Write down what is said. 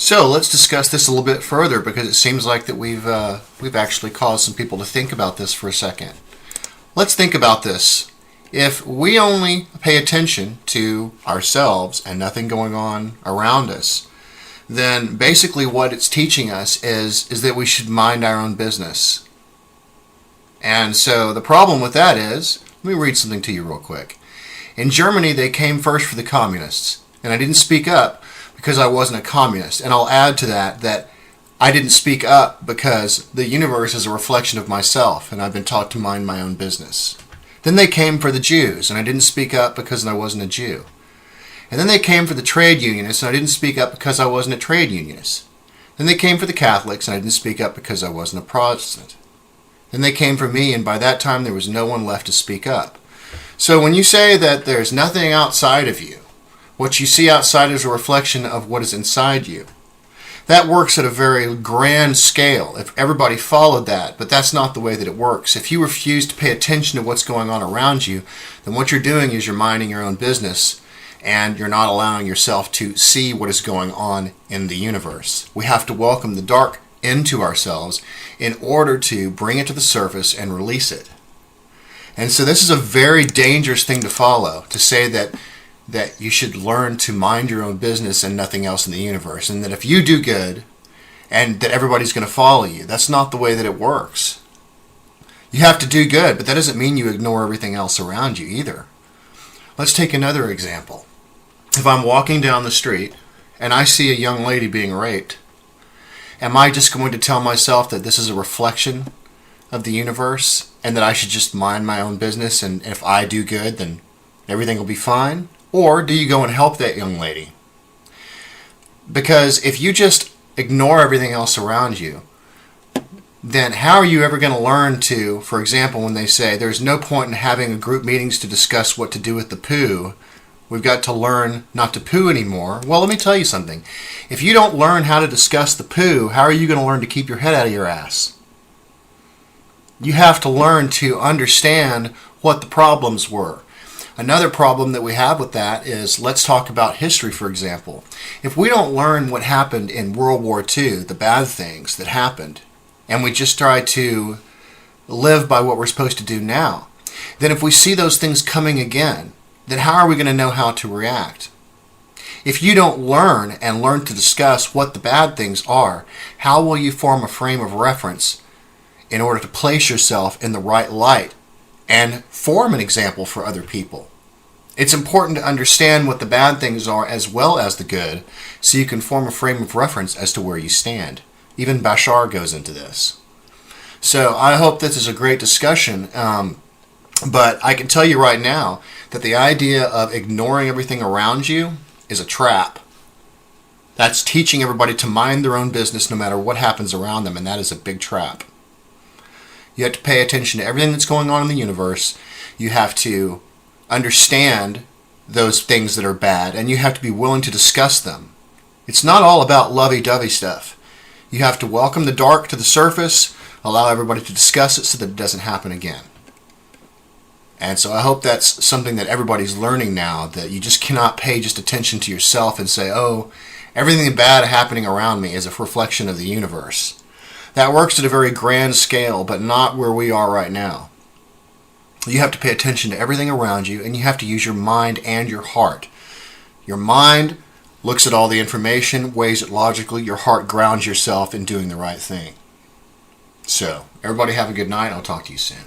So let's discuss this a little bit further, because it seems like that we've actually caused some people to think about this for a second. Let's think about this. If we only pay attention to ourselves and nothing going on around us, then basically what it's teaching us is that we should mind our own business. And so the problem with that is, let me read something to you real quick. In Germany, they came first for the communists, and I didn't speak up because I wasn't a communist. And I'll add to that I didn't speak up because the universe is a reflection of myself, and I've been taught to mind my own business. Then they came for the Jews, and I didn't speak up because I wasn't a Jew. And then they came for the trade unionists, and I didn't speak up because I wasn't a trade unionist. Then they came for the Catholics, and I didn't speak up because I wasn't a Protestant. Then they came for me, and by that time there was no one left to speak up. So when you say that there's nothing outside of you, what you see outside is a reflection of what is inside you. That works at a very grand scale if everybody followed that, but that's not the way that it works. If you refuse to pay attention to what's going on around you, then what you're doing is you're minding your own business, and you're not allowing yourself to see what is going on in the universe. We have to welcome the dark into ourselves in order to bring it to the surface and release it. And so this is a very dangerous thing to follow, to say that you should learn to mind your own business and nothing else in the universe, and that if you do good and that everybody's going to follow you. That's not the way that it works. You have to do good, but that doesn't mean you ignore everything else around you either. Let's take another example. If I'm walking down the street and I see a young lady being raped, am I just going to tell myself that this is a reflection of the universe and that I should just mind my own business, and if I do good then everything will be fine? Or do you go and help that young lady? Because if you just ignore everything else around you, then how are you ever going to learn to, for example, when they say there's no point in having group meetings to discuss what to do with the poo, we've got to learn not to poo anymore. Well, let me tell you something. If you don't learn how to discuss the poo, how are you going to learn to keep your head out of your ass? You have to learn to understand what the problems were. Another problem that we have with that is, let's talk about history, for example. If we don't learn what happened in World War II, the bad things that happened, and we just try to live by what we're supposed to do now, then if we see those things coming again, then how are we going to know how to react? If you don't learn and learn to discuss what the bad things are, how will you form a frame of reference in order to place yourself in the right light and form an example for other people? It's important to understand what the bad things are as well as the good, so you can form a frame of reference as to where you stand. Even Bashar goes into this. So I hope this is a great discussion, but I can tell you right now that the idea of ignoring everything around you is a trap. That's teaching everybody to mind their own business no matter what happens around them, and that is a big trap. You have to pay attention to everything that's going on in the universe. You have to understand those things that are bad, and you have to be willing to discuss them. It's not all about lovey-dovey stuff. You have to welcome the dark to the surface, allow everybody to discuss it so that it doesn't happen again. And so I hope that's something that everybody's learning now, that you just cannot pay just attention to yourself and say, oh, everything bad happening around me is a reflection of the universe. That works at a very grand scale, but not where we are right now. You have to pay attention to everything around you, and you have to use your mind and your heart. Your mind looks at all the information, weighs it logically. Your heart grounds yourself in doing the right thing. So, everybody have a good night. I'll talk to you soon.